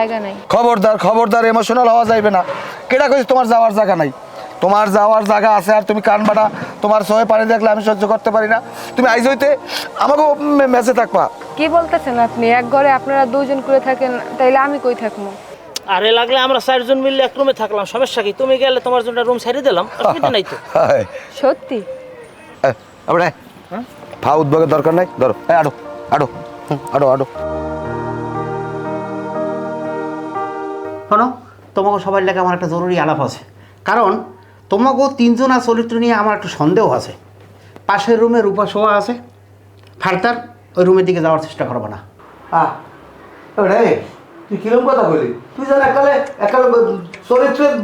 জায়গা নাই। খবরদার খবরদার ইমোশনাল হওয়া যাইবে না। কেডা কইছ তোমার যাওয়ার জায়গা নাই? তোমার যাওয়ার জায়গা আছে আর তুমি কান বাটা তোমার সহে পানি দেখলে আমি সহ্য করতে পারি না। তুমি আইজ হইতে আমাকে মেসে থাকবা। কি বলতেছেন আপনি? এক ঘরে আপনারা দুইজন করে থাকেন, তাইলে আমি কই থাকবো? আরে লাগলে আমরা চারজন মিলে এক রুমে থাকলাম, সমস্যা কি? তুমি গেলে তোমার জন্য রুম ছেড়ে দিলাম, অসুবিধা নাই তো। সত্যি? আমরা ফা উদ্যোগের দরকার নাই। ধরো আডো আডো আডো আডো। শোনো, তোমাকে সবার লেগে আমার একটা জরুরি আলাপ আছে। কারণ তোমাকে তিনজনা চরিত্র নিয়ে আমার একটা সন্দেহ আছে। পাশের রুমে রূপা শোয়া আছে, ফার্দার ওই রুমের দিকে যাওয়ার চেষ্টা করবো না। রে তুই কিরম কথা বলি? তুই জান একালে একালে চরিত্রের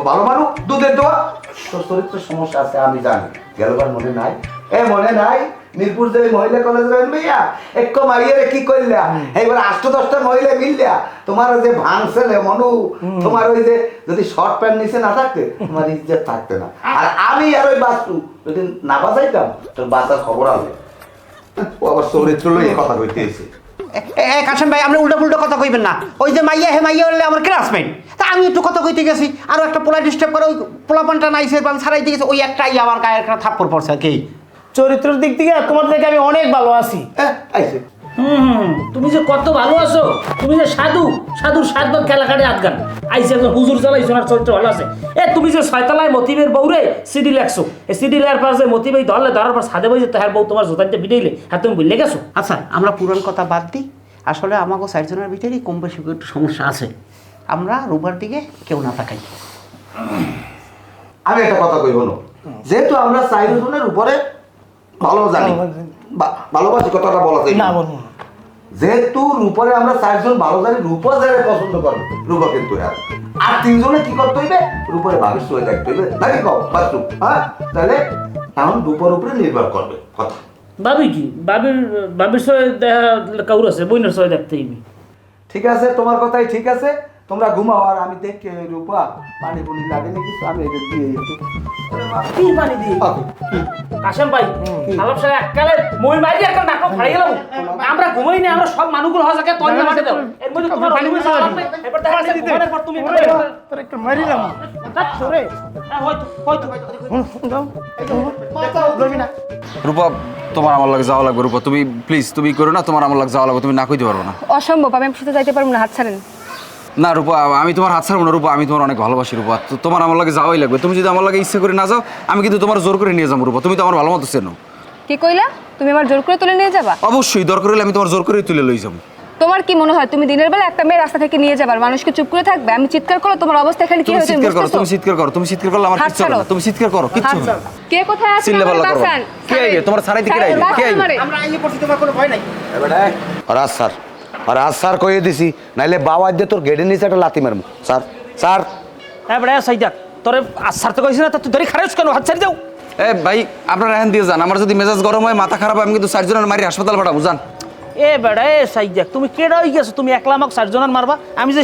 ভালো মানুষ, দুধের দোয়া। তোর চরিত্রের সমস্যা আছে আমি জানি। গেলবার মনে নাই? মনে নাই মিরপুর যে মহিলা কলেজ ভাইয়া এক মারিয়ে কি করলা? এইবার 8-10টা মহিলা মিললা তোমার যে ভাঙছেলে মনু, তোমার ওই যে যদি শর্ট প্যান্ট নিচে না থাকতে তোমার ইজ্জত থাকতে না। আর আমি আর ওই বাস্তু যদি না বাঁচাইতাম তোর বাচ্চার খবর আসবে। ও আবার চরিত্র লইয়ে কথা কইতে এসে। কাশেম ভাই, আপনি উল্টো পুল্টো কথা কইবেন না। ওই যে মাইয়া মাইয়া হলে আমার ক্লাসমেট, তা আমি একটু কথা কইতে গেছি, আরও একটা পোলা ডিস্টার্ব করে ওই পোলাপানটা নাইছে ছাড়াইতে গেছে, ওই একটাই আমার গায়ে একটা থাপ্পড় পড়ছে আর কি। চরিত্রের দিক থেকে তোমার থেকে আমি অনেক ভালো আছি। আইছে তুমি যে কত ভালো আছো, তুমি যে সাধুর 7 বার খেলা কাটে আটগান আইসে একজন হুজুর চালাইছো, আর চরিত্র ভালো আছে। তুমি যে 6 তলায় মতিবের বউরে সিডি লেখছো, এই সিডি লেয়ার পাশে মতিবেই ধরার পর সাদে বই যে তাহার বউ তোমার জোতাইতে বিটাইলে, আর তুমি ভুলে গেছো। আচ্ছা, আমরা পুরান কথা বাদ দিই। আসলে আমাকে 4 জনের ভিতরেই কম বেশি একটু সমস্যা আছে। আমরা রূপার দিকে কেউ না তাকাই। আমি একটা কথা কইব না, যেহেতু আমরা 4 জনের উপরে ভালো জানি, ভালোবাসি কথাটা বলা যায় না। যেহেতু রূপরে আমরা 4 জন ভালো জানি, রূপা যারা পছন্দ করবে রূপা কিন্তু আর 3 জনে কি করতে হইবে? রূপরে ভাবিস হয়ে দেখতে হইবে নাকি কও বাস্তু? হ্যাঁ, তাহলে এখন রূপর উপরে নির্ভর করবে কথা। ভাবি কি বাবির সঙ্গে দেখা কাউর আছে, বইনের সঙ্গে দেখতে হইবি। ঠিক আছে, তোমার কথাই ঠিক আছে। তোমরা ঘুমাও আর আমি দেখি রূপা পানি পুনি লাগে নাকি, আমি এটা দিয়ে একটু কি পানি দিই? কাশেম ভাই, আলাপ সাহেব এককালে মই মারি একটা নাটক ফাড়ে গেলাম। আমরা ঘুমাই না, আমরা সব মানুষগুলো হওয়া জায়গায় তন্ন মাঠে দাও। এর মধ্যে তোমার রুমে যাওয়া লাগবে। এবার দেখা যাচ্ছে ঘুমানোর পর তুমি তোর একটু মারিলাম সরে। হয়তো রূপা, তোমার আমার লাগে যাওয়া লাগবে। রূপা তুমি প্লিজ, তুমি করো না, তোমার আমার লাগে যাওয়া লাগবে। তুমি না কইতে পারবো না। অসম্ভব, আমি আপনার সাথে যাইতে পারবো না, হাত ছাড়েন। না রূপা, আমি তোমার হাত ছাড়বো না। রূপা, আমি তোমার অনেক ভালোবাসি। রূপা, তো তোমার আমার লাগে যাওয়াই লাগবে। তুমি যদি আমার লাগে ইচ্ছে করে না যাও, আমি কিন্তু তোমার জোর করে নিয়ে যাবো। রূপা, তুমি তো আমার ভালো মতো চেনো। কি কইলা? তুমি আমার জোর করে তুলে নিয়ে যাবা? অবশ্যই, দরকার হলে আমি তোমার জোর করে তুলে লই যাবো। তোমার কি মনে হয় তুমি দিনের বেলা একটা মেয়ে রাস্তা থেকে নিয়ে যাবার মানুষকে চুপ করে থাকবে? আমি চিৎকার করলে তোমার অবস্থা এখানে কি তুমি হয়েছে চিৎকার করো, বুঝতেছো? তুমি চিৎকার করো, তুমি চিৎকার করলে আমার হাত কিচ্ছু হবে না। ছাড়ো। তুমি চিৎকার করো, কিচ্ছু হবে না। কে কোথায় আছে? চিল্লে পাল্লা করো। বাসান। কে আইবে? তোমার ছাড়াইতে কে আইবে? কে আইবে? আমরা আইলে পড়ছি, তোমার কোনো ভয় নাই। আর স্যার কইয়ে দিছি, নাইলে বাবা দিয়ে তোর গেডের নিচে একটা লাথি মারবো। স্যার স্যার হ্যাঁ বেড়া সাইদাক, তোরে ছাড়তে কইছিস না, তুই ধরে খারাপ কেন? হাত ছাড়ি যাও। ভাই, আপনারা এখন দিয়ে যান। আমার যদি মেজাজ গরম হয়, মাথা খারাপ হয়, আমি কিন্তু 4 জনের মারি হাসপাতাল পাঠাবো। যান। বেড়া সাইদাক, তুমি কেডা হই গেছো? তুমি একলা আমাকে 4 জনের মারবা? আমি যে